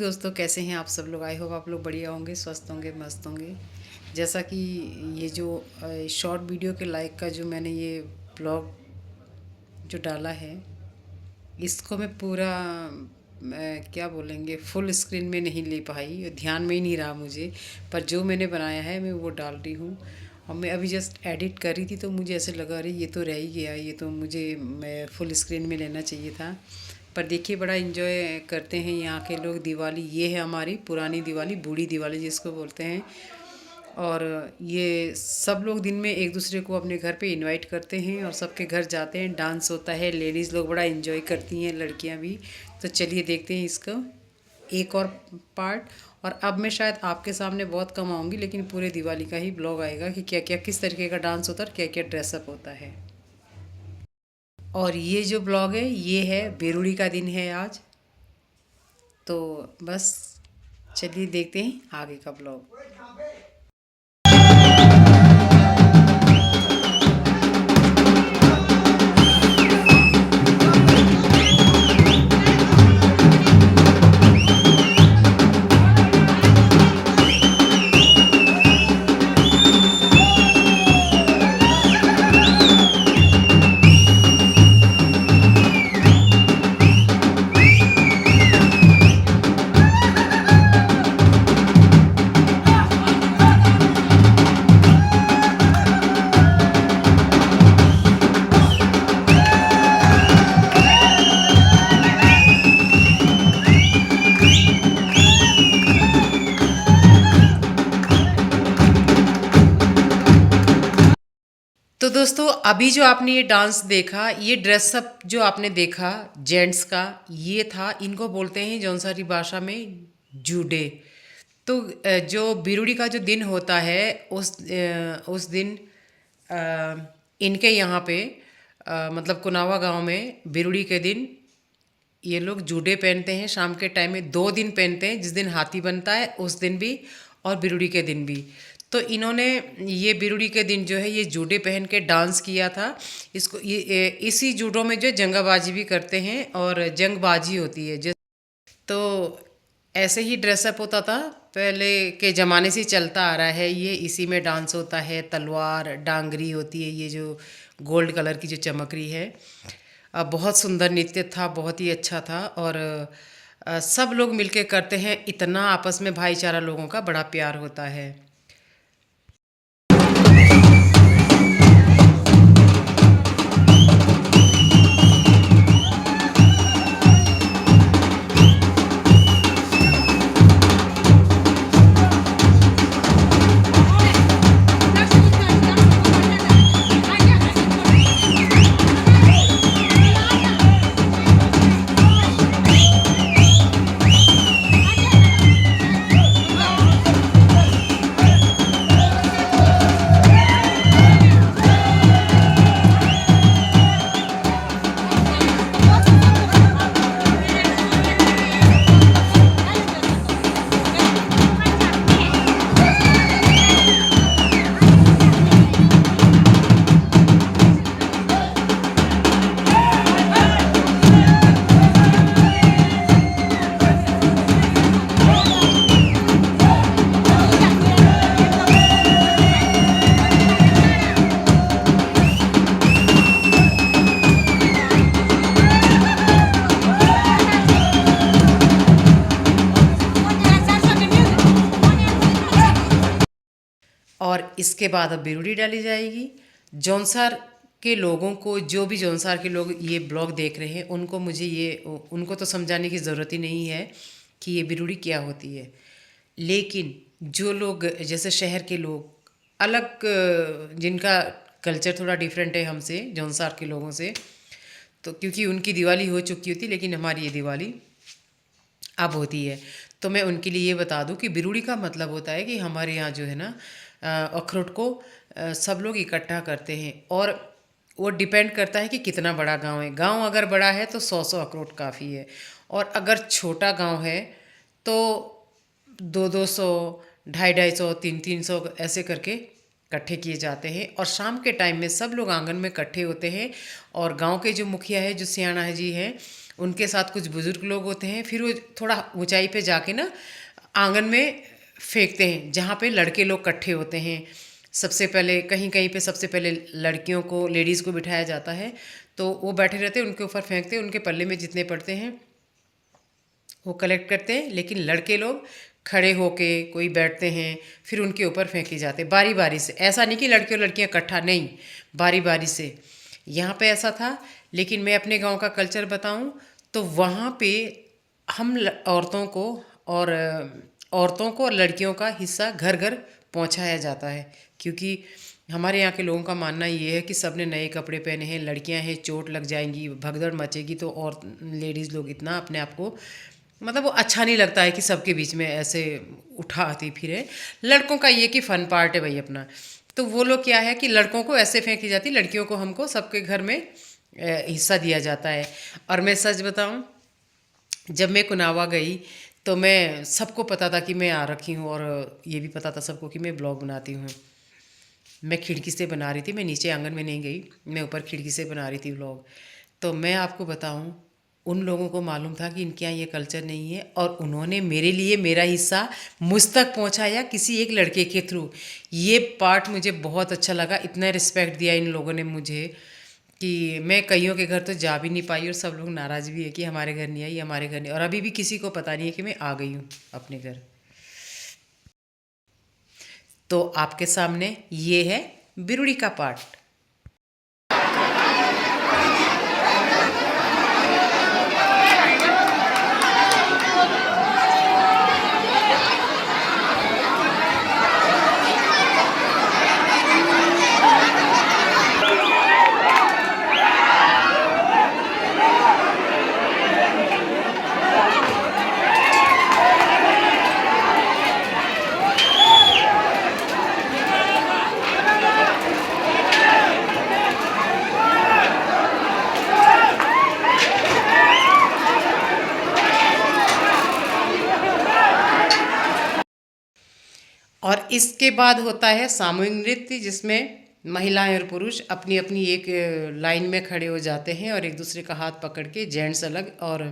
दोस्तों, कैसे हैं आप सब लोग। आई होप आप लोग बढ़िया होंगे, स्वस्थ होंगे, मस्त होंगे। जैसा कि ये जो शॉर्ट वीडियो के लाइक का जो मैंने ये ब्लॉग जो डाला है, इसको मैं पूरा क्या बोलेंगे, फुल स्क्रीन में नहीं ले पाई, ध्यान में ही नहीं रहा मुझे। पर जो मैंने बनाया है मैं वो डाल रही हूँ। और मैं अभी जस्ट एडिट कर रही थी तो मुझे ऐसे लगा, अरे ये तो रह ही गया, ये तो मुझे मैं फुल स्क्रीन में लेना चाहिए था। पर देखिए, बड़ा इन्जॉय करते हैं यहाँ के लोग दिवाली। ये है हमारी पुरानी दिवाली, बूढ़ी दिवाली जिसको बोलते हैं। और ये सब लोग दिन में एक दूसरे को अपने घर पे इनवाइट करते हैं और सबके घर जाते हैं, डांस होता है, लेडीज़ लोग बड़ा इन्जॉय करती हैं, लड़कियां भी। तो चलिए देखते हैं इसका एक और पार्ट। और अब मैं शायद आपके सामने बहुत कम आऊँगी, लेकिन पूरे दिवाली का ही ब्लॉग आएगा कि क्या क्या किस तरीके का डांस होता है और क्या क्या ड्रेसअप होता है। और ये जो ब्लॉग है ये है बेरुड़ी का दिन है आज। तो बस चलिए देखते हैं आगे का ब्लॉग। तो दोस्तों, अभी जो आपने ये डांस देखा, ये ड्रेसअप जो आपने देखा जेंट्स का, ये था, इनको बोलते हैं जौनसारी भाषा में जूडे। तो जो बिरुड़ी का जो दिन होता है उस दिन इनके यहाँ पे मतलब कुनावा गांव में बिरुड़ी के दिन ये लोग जूडे पहनते हैं। शाम के टाइम में 2 दिन पहनते हैं, जिस दिन हाथी बनता है उस दिन भी और बिरुड़ी के दिन भी। तो इन्होंने ये बिरुड़ी के दिन जो है ये जूडे पहन के डांस किया था। इसको इसी जूडों में जो जंगाबाजी भी करते हैं और जंगबाजी होती है। तो ऐसे ही ड्रेसअप होता था पहले के ज़माने से चलता आ रहा है। ये इसी में डांस होता है, तलवार डांगरी होती है, ये जो गोल्ड कलर की जो चमक रही है। बहुत सुंदर नृत्य था, बहुत ही अच्छा था। और सब लोग मिलके करते हैं, इतना आपस में भाईचारा लोगों का बड़ा प्यार होता है। और इसके बाद अब बिरुड़ी डाली जाएगी। जौनसार के लोगों को, जो भी जौनसार के लोग ये ब्लॉग देख रहे हैं, उनको तो समझाने की ज़रूरत ही नहीं है कि ये बिरुड़ी क्या होती है। लेकिन जो लोग जैसे शहर के लोग अलग, जिनका कल्चर थोड़ा डिफरेंट है हमसे, जौनसार के लोगों से, तो क्योंकि उनकी दिवाली हो चुकी होती, लेकिन हमारी ये दिवाली अब होती है। तो मैं उनके लिए ये बता दूं कि बिरुड़ी का मतलब होता है कि हमारे यहाँ जो है ना, अखरोट को सब लोग इकट्ठा करते हैं। और वो डिपेंड करता है कि कितना बड़ा गांव है। गांव अगर बड़ा है तो 100-100 अखरोट काफ़ी है। और अगर छोटा गांव है तो 200-200, 250-250, 300-300 ऐसे करके इकट्ठे किए जाते हैं। और शाम के टाइम में सब लोग आंगन में इकट्ठे होते हैं। और गांव के जो मुखिया है, जो सियाणा जी हैं, उनके साथ कुछ बुजुर्ग लोग होते हैं, फिर वो थोड़ा ऊंचाई पे जाके ना आंगन में फेंकते हैं, जहाँ पे लड़के लोग इकट्ठे होते हैं। सबसे पहले कहीं कहीं पे सबसे पहले लड़कियों को, लेडीज़ को बिठाया जाता है, तो वो बैठे रहते हैं, उनके ऊपर फेंकते हैं, उनके पल्ले में जितने पड़ते हैं वो कलेक्ट करते हैं। लेकिन लड़के लोग खड़े होके कोई बैठते हैं, फिर उनके ऊपर फेंके जाते हैं बारी बारी से। ऐसा नहीं कि लड़के और लड़कियां इकट्ठा, नहीं, बारी बारी से। यहाँ पे ऐसा था। लेकिन मैं अपने गांव का कल्चर बताऊं तो वहाँ पे हम औरतों को और लड़कियों का हिस्सा घर घर पहुँचाया जाता है, क्योंकि हमारे यहाँ के लोगों का मानना ये है कि सबने नए कपड़े पहने हैं, लड़कियां हैं, चोट लग जाएंगी, भगदड़ मचेगी, तो और लेडीज़ लोग इतना अपने आप को, मतलब वो अच्छा नहीं लगता है कि सबके बीच में ऐसे उठाती फिरे। लड़कों का ये कि फ़न पार्ट है भाई अपना। तो वो लोग क्या है कि लड़कों को ऐसे फेंकी जाती, लड़कियों को हमको सबके घर में हिस्सा दिया जाता है। और मैं सच बताऊं, जब मैं कुनावा गई तो मैं, सबको पता था कि मैं आ रखी हूँ, और ये भी पता था सबको कि मैं ब्लॉग बनाती हूँ। मैं खिड़की से बना रही थी, मैं नीचे आंगन में नहीं गई, मैं ऊपर खिड़की से बना रही थी व्लॉग। तो मैं आपको बताऊं, उन लोगों को मालूम था कि इनके यहाँ ये कल्चर नहीं है, और उन्होंने मेरे लिए मेरा हिस्सा मुझ तक पहुंचाया किसी एक लड़के के थ्रू। ये पार्ट मुझे बहुत अच्छा लगा, इतना रिस्पेक्ट दिया इन लोगों ने मुझे कि मैं कईयों के घर तो जा भी नहीं पाई, और सब लोग नाराज़ भी है कि हमारे घर नहीं आई, हमारे घर नहीं। और अभी भी किसी को पता नहीं है कि मैं आ गई हूँ अपने घर। तो आपके सामने ये है बिरुड़ी का पार्ट। और इसके बाद होता है सामूहिक नृत्य, जिसमें महिलाएं और पुरुष अपनी अपनी एक लाइन में खड़े हो जाते हैं, और एक दूसरे का हाथ पकड़ के, जेंट्स अलग और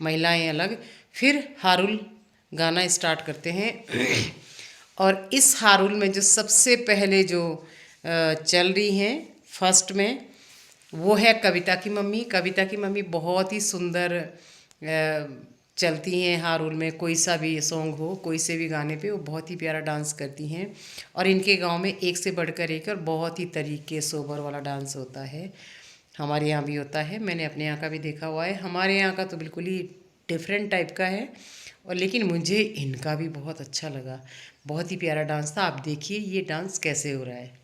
महिलाएं अलग, फिर हारुल गाना स्टार्ट करते हैं। और इस हारुल में जो सबसे पहले जो चल रही हैं फर्स्ट में, वो है कविता की मम्मी। कविता की मम्मी बहुत ही सुंदर चलती हैं हारुल में, कोई सा भी सॉन्ग हो, कोई से भी गाने पे वो बहुत ही प्यारा डांस करती हैं। और इनके गांव में एक से बढ़कर एक और बहुत ही तरीके सोबर वाला डांस होता है। हमारे यहाँ भी होता है, मैंने अपने यहाँ का भी देखा हुआ है। हमारे यहाँ का तो बिल्कुल ही डिफरेंट टाइप का है, और लेकिन मुझे इनका भी बहुत अच्छा लगा। बहुत ही प्यारा डांस था। आप देखिए ये डांस कैसे हो रहा है।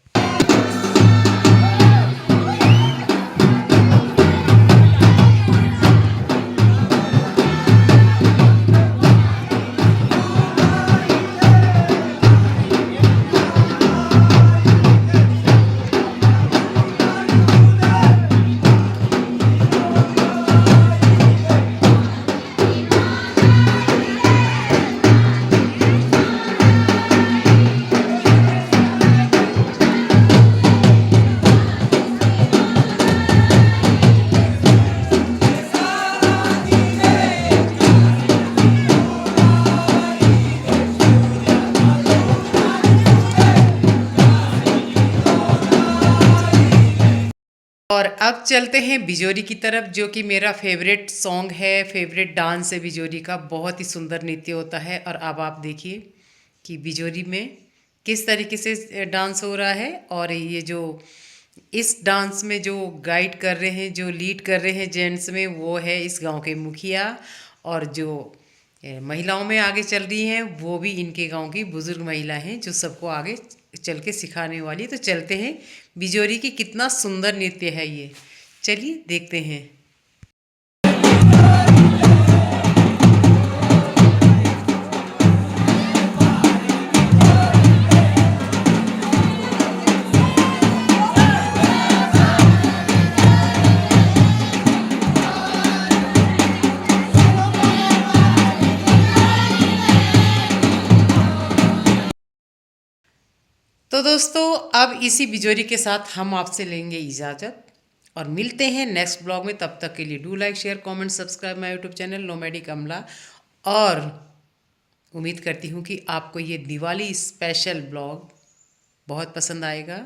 और अब चलते हैं बिजोरी की तरफ, जो कि मेरा फेवरेट सॉन्ग है, फेवरेट डांस है बिजोरी का। बहुत ही सुंदर नृत्य होता है। और अब आप देखिए कि बिजोरी में किस तरीके से डांस हो रहा है। और ये जो इस डांस में जो गाइड कर रहे हैं, जो लीड कर रहे हैं जेंट्स में, वो है इस गांव के मुखिया। और जो महिलाओं में आगे चल रही हैं वो भी इनके गांव की बुजुर्ग महिला हैं, जो सबको आगे चल के सिखाने वाली। तो चलते हैं बिजोरी की, कितना सुंदर नृत्य है ये, चलिए देखते हैं। तो दोस्तों अब इसी बिजोरी के साथ हम आपसे लेंगे इजाज़त। और मिलते हैं नेक्स्ट ब्लॉग में। तब तक के लिए do like share comment subscribe my YouTube channel nomadic अमला। और उम्मीद करती हूँ कि आपको ये दिवाली स्पेशल ब्लॉग बहुत पसंद आएगा।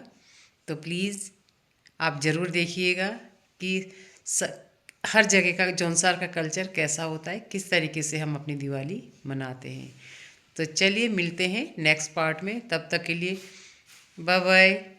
तो प्लीज़ आप ज़रूर देखिएगा कि स, हर जगह का जौनसार का कल्चर कैसा होता है, किस तरीके से हम अपनी दिवाली मनाते हैं। तो चलिए मिलते हैं नेक्स्ट पार्ट में, तब तक के लिए बाय बाय।